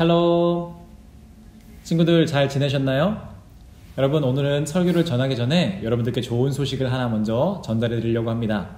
샬롬. 친구들 잘 지내셨나요? 여러분, 오늘은 설교를 전하기 전에 여러분들께 좋은 소식을 하나 먼저 전달해 드리려고 합니다.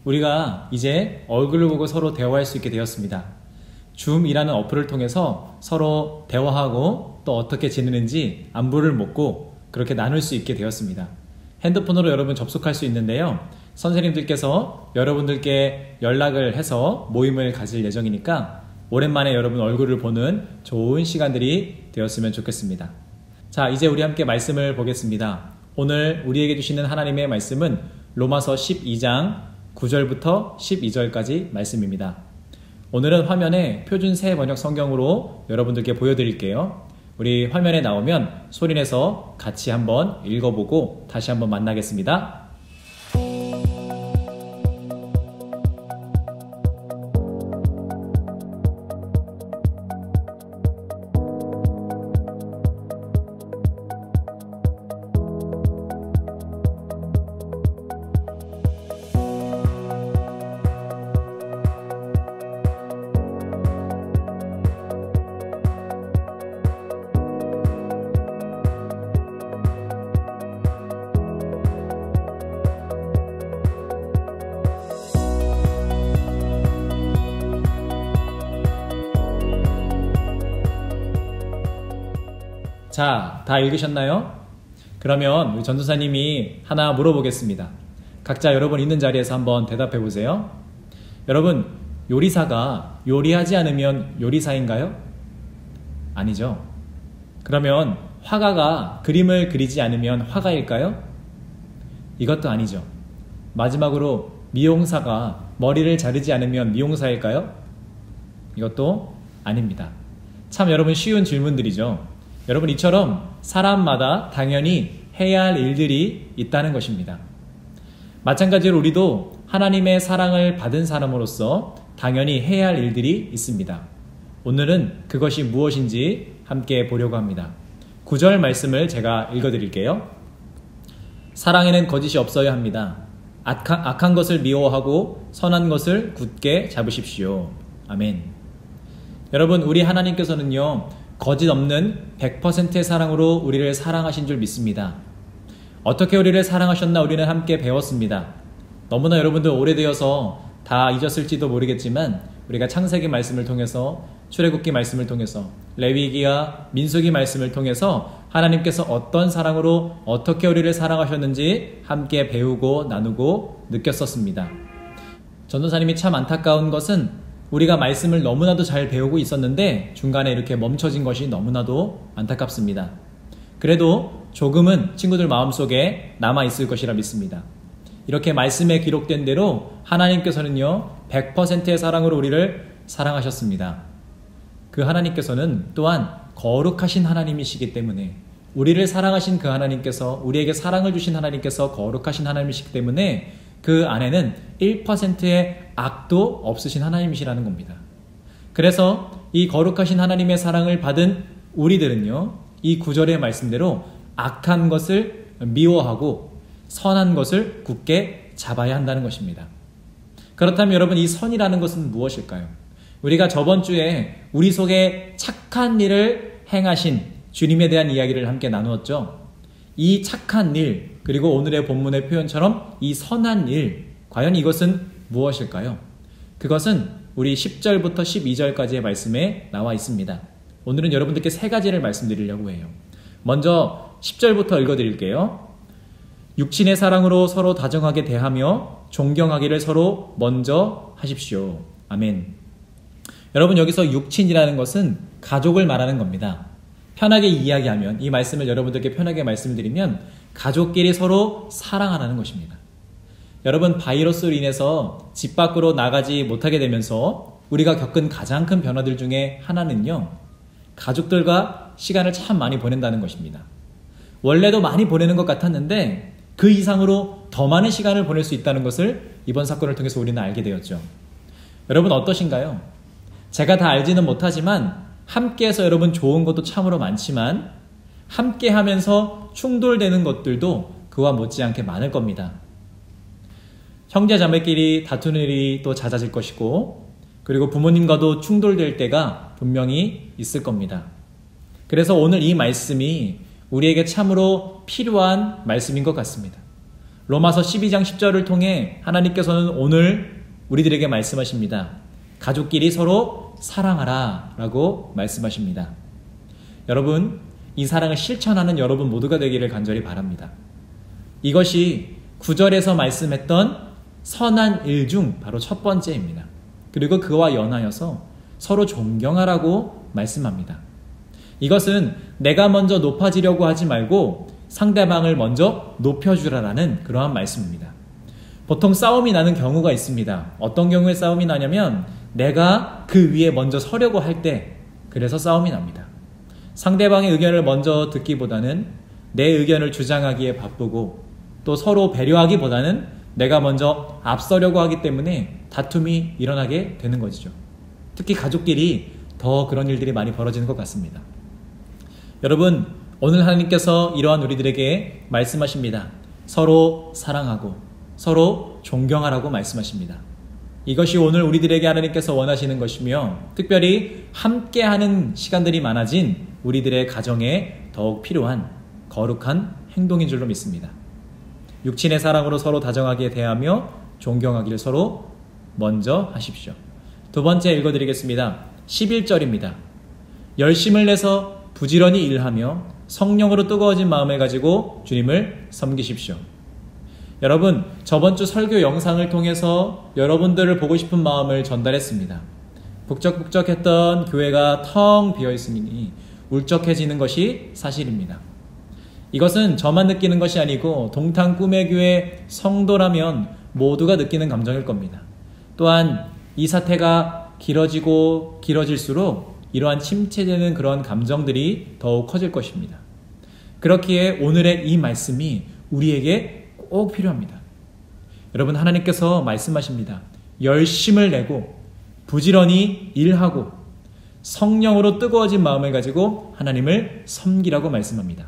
우리가 이제 얼굴을 보고 서로 대화할 수 있게 되었습니다. 줌이라는 어플을 통해서 서로 대화하고 또 어떻게 지내는지 안부를 묻고 그렇게 나눌 수 있게 되었습니다. 핸드폰으로 여러분 접속할 수 있는데요. 선생님들께서 여러분들께 연락을 해서 모임을 가질 예정이니까 오랜만에 여러분 얼굴을 보는 좋은 시간들이 되었으면 좋겠습니다. 자, 이제 우리 함께 말씀을 보겠습니다. 오늘 우리에게 주시는 하나님의 말씀은 로마서 12장 9절부터 12절까지 말씀입니다. 오늘은 화면에 표준 새 번역 성경으로 여러분들께 보여드릴게요. 우리 화면에 나오면 소리내서 같이 한번 읽어보고 다시 한번 만나겠습니다. 자, 다 읽으셨나요? 그러면 우리 전도사님이 하나 물어보겠습니다. 각자 여러분 있는 자리에서 한번 대답해 보세요. 여러분, 요리사가 요리하지 않으면 요리사인가요? 아니죠. 그러면 화가가 그림을 그리지 않으면 화가일까요? 이것도 아니죠. 마지막으로 미용사가 머리를 자르지 않으면 미용사일까요? 이것도 아닙니다. 참 여러분 쉬운 질문들이죠. 여러분, 이처럼 사람마다 당연히 해야 할 일들이 있다는 것입니다. 마찬가지로 우리도 하나님의 사랑을 받은 사람으로서 당연히 해야 할 일들이 있습니다. 오늘은 그것이 무엇인지 함께 보려고 합니다. 9절 말씀을 제가 읽어드릴게요. 사랑에는 거짓이 없어야 합니다. 악한 것을 미워하고 선한 것을 굳게 잡으십시오. 아멘. 여러분, 우리 하나님께서는요, 거짓 없는 100%의 사랑으로 우리를 사랑하신 줄 믿습니다. 어떻게 우리를 사랑하셨나 우리는 함께 배웠습니다. 너무나 여러분들 오래되어서 다 잊었을지도 모르겠지만 우리가 창세기 말씀을 통해서, 출애굽기 말씀을 통해서, 레위기와 민수기 말씀을 통해서 하나님께서 어떤 사랑으로 어떻게 우리를 사랑하셨는지 함께 배우고 나누고 느꼈었습니다. 전도사님이 참 안타까운 것은 우리가 말씀을 너무나도 잘 배우고 있었는데 중간에 이렇게 멈춰진 것이 너무나도 안타깝습니다. 그래도 조금은 친구들 마음속에 남아있을 것이라 믿습니다. 이렇게 말씀에 기록된 대로 하나님께서는요, 100%의 사랑으로 우리를 사랑하셨습니다. 그 하나님께서는 또한 거룩하신 하나님이시기 때문에, 우리를 사랑하신 그 하나님께서, 우리에게 사랑을 주신 하나님께서 거룩하신 하나님이시기 때문에 그 안에는 1%의 악도 없으신 하나님이시라는 겁니다. 그래서 이 거룩하신 하나님의 사랑을 받은 우리들은요, 이 9절의 말씀대로 악한 것을 미워하고 선한 것을 굳게 잡아야 한다는 것입니다. 그렇다면 여러분, 이 선이라는 것은 무엇일까요? 우리가 저번 주에 우리 속에 착한 일을 행하신 주님에 대한 이야기를 함께 나누었죠. 이 착한 일, 그리고 오늘의 본문의 표현처럼 이 선한 일, 과연 이것은 무엇일까요? 그것은 우리 10절부터 12절까지의 말씀에 나와 있습니다. 오늘은 여러분들께 세 가지를 말씀드리려고 해요. 먼저 10절부터 읽어드릴게요. 육신의 사랑으로 서로 다정하게 대하며 존경하기를 서로 먼저 하십시오. 아멘. 여러분, 여기서 육친이라는 것은 가족을 말하는 겁니다. 편하게 이야기하면, 이 말씀을 여러분들께 편하게 말씀드리면 가족끼리 서로 사랑하라는 것입니다. 여러분, 바이러스로 인해서 집 밖으로 나가지 못하게 되면서 우리가 겪은 가장 큰 변화들 중에 하나는요, 가족들과 시간을 참 많이 보낸다는 것입니다. 원래도 많이 보내는 것 같았는데 그 이상으로 더 많은 시간을 보낼 수 있다는 것을 이번 사건을 통해서 우리는 알게 되었죠. 여러분, 어떠신가요? 제가 다 알지는 못하지만 함께해서 여러분 좋은 것도 참으로 많지만 함께 하면서 충돌되는 것들도 그와 못지않게 많을 겁니다. 형제 자매끼리 다투는 일이 또 잦아질 것이고, 그리고 부모님과도 충돌될 때가 분명히 있을 겁니다. 그래서 오늘 이 말씀이 우리에게 참으로 필요한 말씀인 것 같습니다. 로마서 12장 10절을 통해 하나님께서는 오늘 우리들에게 말씀하십니다. 가족끼리 서로 사랑하라 라고 말씀하십니다. 여러분, 이 사랑을 실천하는 여러분 모두가 되기를 간절히 바랍니다. 이것이 9절에서 말씀했던 선한 일 중 바로 첫 번째입니다. 그리고 그와 연하여서 서로 존경하라고 말씀합니다. 이것은 내가 먼저 높아지려고 하지 말고 상대방을 먼저 높여주라라는 그러한 말씀입니다. 보통 싸움이 나는 경우가 있습니다. 어떤 경우에 싸움이 나냐면 내가 그 위에 먼저 서려고 할 때 그래서 싸움이 납니다. 상대방의 의견을 먼저 듣기보다는 내 의견을 주장하기에 바쁘고 또 서로 배려하기보다는 내가 먼저 앞서려고 하기 때문에 다툼이 일어나게 되는 것이죠. 특히 가족끼리 더 그런 일들이 많이 벌어지는 것 같습니다. 여러분, 오늘 하나님께서 이러한 우리들에게 말씀하십니다. 서로 사랑하고 서로 존경하라고 말씀하십니다. 이것이 오늘 우리들에게 하나님께서 원하시는 것이며 특별히 함께하는 시간들이 많아진 우리들의 가정에 더욱 필요한 거룩한 행동인 줄로 믿습니다. 육친의 사랑으로 서로 다정하게 대하며 존경하기를 서로 먼저 하십시오. 두 번째 읽어드리겠습니다. 11절입니다. 열심을 내서 부지런히 일하며 성령으로 뜨거워진 마음을 가지고 주님을 섬기십시오. 여러분, 저번 주 설교 영상을 통해서 여러분들을 보고 싶은 마음을 전달했습니다. 북적북적했던 교회가 텅 비어있으니 울적해지는 것이 사실입니다. 이것은 저만 느끼는 것이 아니고 동탄 꿈의 교회 성도라면 모두가 느끼는 감정일 겁니다. 또한 이 사태가 길어질수록 이러한 침체되는 그런 감정들이 더욱 커질 것입니다. 그렇기에 오늘의 이 말씀이 우리에게 꼭 필요합니다. 여러분, 하나님께서 말씀하십니다. 열심을 내고 부지런히 일하고 성령으로 뜨거워진 마음을 가지고 하나님을 섬기라고 말씀합니다.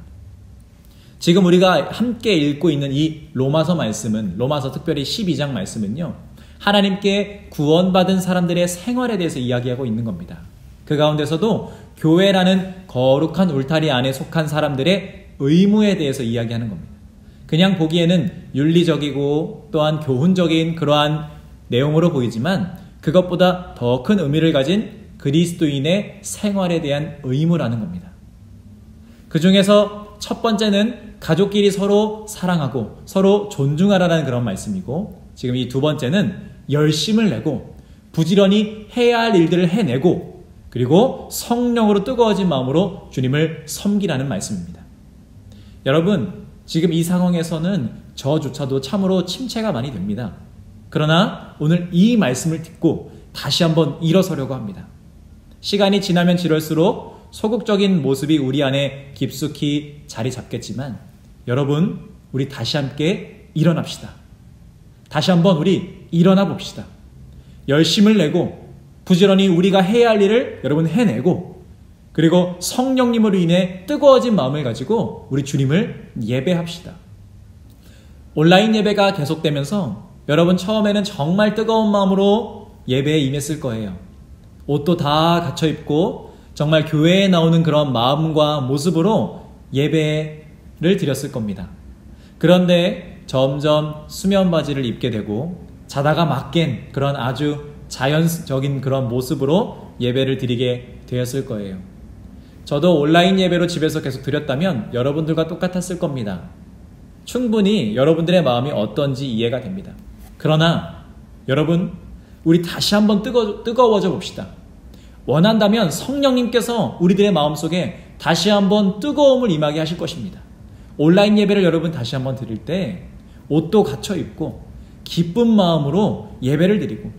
지금 우리가 함께 읽고 있는 이 로마서 말씀은, 로마서 특별히 12장 말씀은요, 하나님께 구원받은 사람들의 생활에 대해서 이야기하고 있는 겁니다. 그 가운데서도 교회라는 거룩한 울타리 안에 속한 사람들의 의무에 대해서 이야기하는 겁니다. 그냥 보기에는 윤리적이고 또한 교훈적인 그러한 내용으로 보이지만 그것보다 더 큰 의미를 가진 그리스도인의 생활에 대한 의무라는 겁니다. 그 중에서 첫 번째는 가족끼리 서로 사랑하고 서로 존중하라는 그런 말씀이고, 지금 이 두 번째는 열심을 내고 부지런히 해야 할 일들을 해내고 그리고 성령으로 뜨거워진 마음으로 주님을 섬기라는 말씀입니다. 여러분, 지금 이 상황에서는 저조차도 참으로 침체가 많이 됩니다. 그러나 오늘 이 말씀을 듣고 다시 한번 일어서려고 합니다. 시간이 지나면 지날수록 소극적인 모습이 우리 안에 깊숙이 자리 잡겠지만 여러분, 우리 다시 함께 일어납시다. 다시 한번 우리 일어나 봅시다. 열심을 내고 부지런히 우리가 해야 할 일을 여러분 해내고 그리고 성령님으로 인해 뜨거워진 마음을 가지고 우리 주님을 예배합시다. 온라인 예배가 계속되면서 여러분 처음에는 정말 뜨거운 마음으로 예배에 임했을 거예요. 옷도 다 갖춰 입고 정말 교회에 나오는 그런 마음과 모습으로 예배를 드렸을 겁니다. 그런데 점점 수면 바지를 입게 되고 자다가 막 깬 그런 아주 자연적인 그런 모습으로 예배를 드리게 되었을 거예요. 저도 온라인 예배로 집에서 계속 드렸다면 여러분들과 똑같았을 겁니다. 충분히 여러분들의 마음이 어떤지 이해가 됩니다. 그러나 여러분, 우리 다시 한번 뜨거워져 봅시다. 원한다면 성령님께서 우리들의 마음속에 다시 한번 뜨거움을 임하게 하실 것입니다. 온라인 예배를 여러분 다시 한번 드릴 때 옷도 갖춰 입고 기쁜 마음으로 예배를 드리고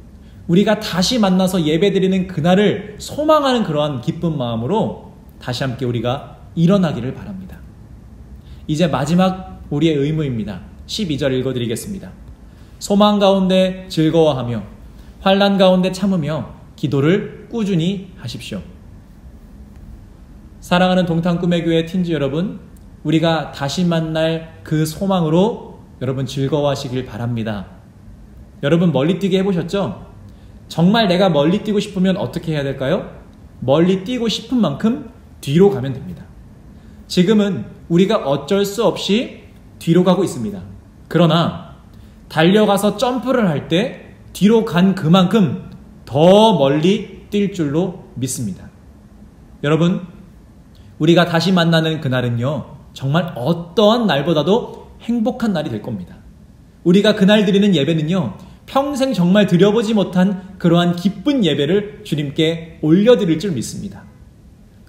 우리가 다시 만나서 예배 드리는 그날을 소망하는 그러한 기쁜 마음으로 다시 함께 우리가 일어나기를 바랍니다. 이제 마지막 우리의 의무입니다. 12절 읽어드리겠습니다. 소망 가운데 즐거워하며 환난 가운데 참으며 기도를 꾸준히 하십시오. 사랑하는 동탄 꿈의 교회 팀즈 여러분, 우리가 다시 만날 그 소망으로 여러분 즐거워하시길 바랍니다. 여러분 멀리 뛰게 해보셨죠? 정말 내가 멀리 뛰고 싶으면 어떻게 해야 될까요? 멀리 뛰고 싶은 만큼 뒤로 가면 됩니다. 지금은 우리가 어쩔 수 없이 뒤로 가고 있습니다. 그러나 달려가서 점프를 할 때 뒤로 간 그만큼 더 멀리 뛸 줄로 믿습니다. 여러분, 우리가 다시 만나는 그날은요, 정말 어떠한 날보다도 행복한 날이 될 겁니다. 우리가 그날 드리는 예배는요, 평생 정말 드려보지 못한 그러한 기쁜 예배를 주님께 올려드릴 줄 믿습니다.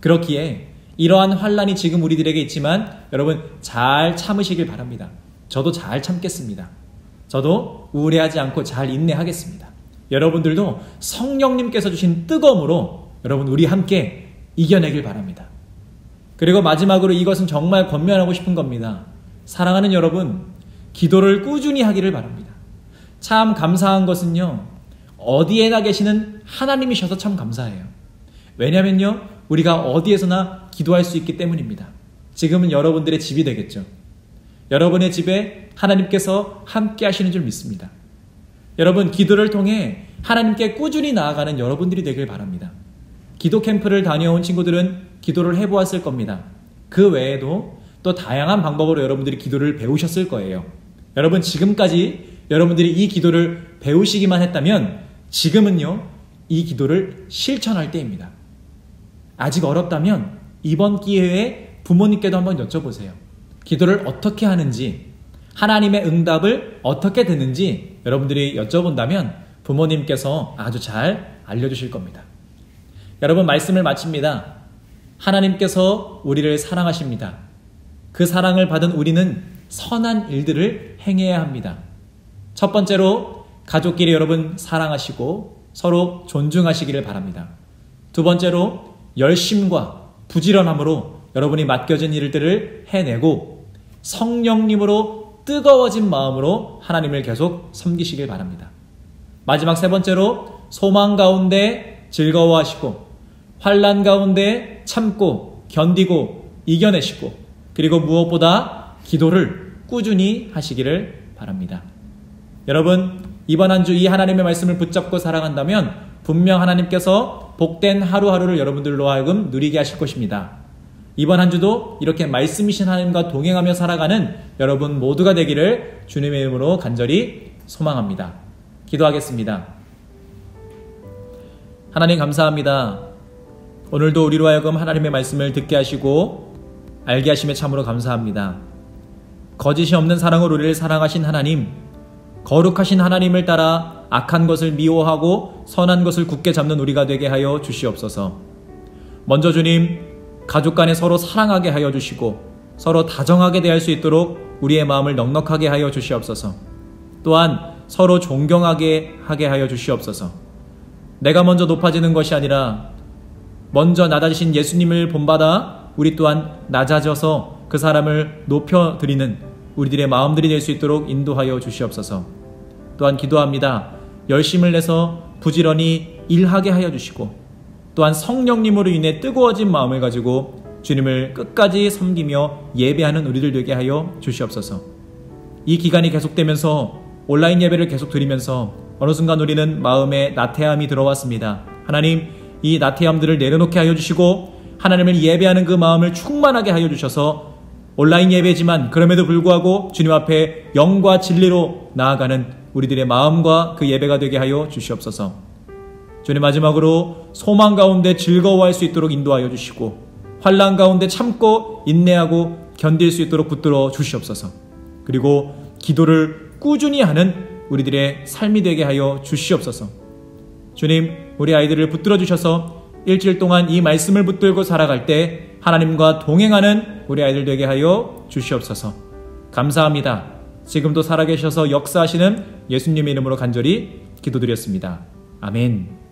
그렇기에 이러한 환란이 지금 우리들에게 있지만 여러분 잘 참으시길 바랍니다. 저도 잘 참겠습니다. 저도 우울해하지 않고 잘 인내하겠습니다. 여러분들도 성령님께서 주신 뜨거움으로 여러분 우리 함께 이겨내길 바랍니다. 그리고 마지막으로 이것은 정말 권면하고 싶은 겁니다. 사랑하는 여러분, 기도를 꾸준히 하기를 바랍니다. 참 감사한 것은요, 어디에나 계시는 하나님이셔서 참 감사해요. 왜냐면요, 우리가 어디에서나 기도할 수 있기 때문입니다. 지금은 여러분들의 집이 되겠죠. 여러분의 집에 하나님께서 함께 하시는 줄 믿습니다. 여러분, 기도를 통해 하나님께 꾸준히 나아가는 여러분들이 되길 바랍니다. 기도 캠프를 다녀온 친구들은 기도를 해보았을 겁니다. 그 외에도 또 다양한 방법으로 여러분들이 기도를 배우셨을 거예요. 여러분, 지금까지 여러분들이 이 기도를 배우시기만 했다면 지금은요, 이 기도를 실천할 때입니다. 아직 어렵다면 이번 기회에 부모님께도 한번 여쭤보세요. 기도를 어떻게 하는지, 하나님의 응답을 어떻게 듣는지 여러분들이 여쭤본다면 부모님께서 아주 잘 알려주실 겁니다. 여러분, 말씀을 마칩니다. 하나님께서 우리를 사랑하십니다. 그 사랑을 받은 우리는 선한 일들을 행해야 합니다. 첫 번째로 가족끼리 여러분 사랑하시고 서로 존중하시기를 바랍니다. 두 번째로 열심과 부지런함으로 여러분이 맡겨진 일들을 해내고 성령님으로 뜨거워진 마음으로 하나님을 계속 섬기시길 바랍니다. 마지막 세 번째로 소망 가운데 즐거워하시고 환난 가운데 참고 견디고 이겨내시고 그리고 무엇보다 기도를 꾸준히 하시기를 바랍니다. 여러분, 이번 한 주 이 하나님의 말씀을 붙잡고 살아간다면 분명 하나님께서 복된 하루하루를 여러분들로 하여금 누리게 하실 것입니다. 이번 한 주도 이렇게 말씀이신 하나님과 동행하며 살아가는 여러분 모두가 되기를 주님의 이름으로 간절히 소망합니다. 기도하겠습니다. 하나님 감사합니다. 오늘도 우리로 하여금 하나님의 말씀을 듣게 하시고 알게 하심에 참으로 감사합니다. 거짓이 없는 사랑으로 우리를 사랑하신 하나님, 거룩하신 하나님을 따라 악한 것을 미워하고 선한 것을 굳게 잡는 우리가 되게 하여 주시옵소서. 먼저 주님, 가족 간에 서로 사랑하게 하여 주시고 서로 다정하게 대할 수 있도록 우리의 마음을 넉넉하게 하여 주시옵소서. 또한 서로 존경하게 하게 하여 주시옵소서. 내가 먼저 높아지는 것이 아니라 먼저 낮아지신 예수님을 본받아 우리 또한 낮아져서 그 사람을 높여드리는 우리들의 마음들이 될 수 있도록 인도하여 주시옵소서. 또한 기도합니다. 열심을 내서 부지런히 일하게 하여 주시고 또한 성령님으로 인해 뜨거워진 마음을 가지고 주님을 끝까지 섬기며 예배하는 우리들 되게 하여 주시옵소서. 이 기간이 계속되면서 온라인 예배를 계속 드리면서 어느 순간 우리는 마음에 나태함이 들어왔습니다. 하나님, 이 나태함들을 내려놓게 하여 주시고 하나님을 예배하는 그 마음을 충만하게 하여 주셔서 온라인 예배지만 그럼에도 불구하고 주님 앞에 영과 진리로 나아가는 우리들의 마음과 그 예배가 되게 하여 주시옵소서. 주님, 마지막으로 소망 가운데 즐거워할 수 있도록 인도하여 주시고 환난 가운데 참고 인내하고 견딜 수 있도록 붙들어 주시옵소서. 그리고 기도를 꾸준히 하는 우리들의 삶이 되게 하여 주시옵소서. 주님, 우리 아이들을 붙들어 주셔서 일주일 동안 이 말씀을 붙들고 살아갈 때 하나님과 동행하는 우리 아이들 되게 하여 주시옵소서. 감사합니다. 지금도 살아계셔서 역사하시는 예수님의 이름으로 간절히 기도드렸습니다. 아멘.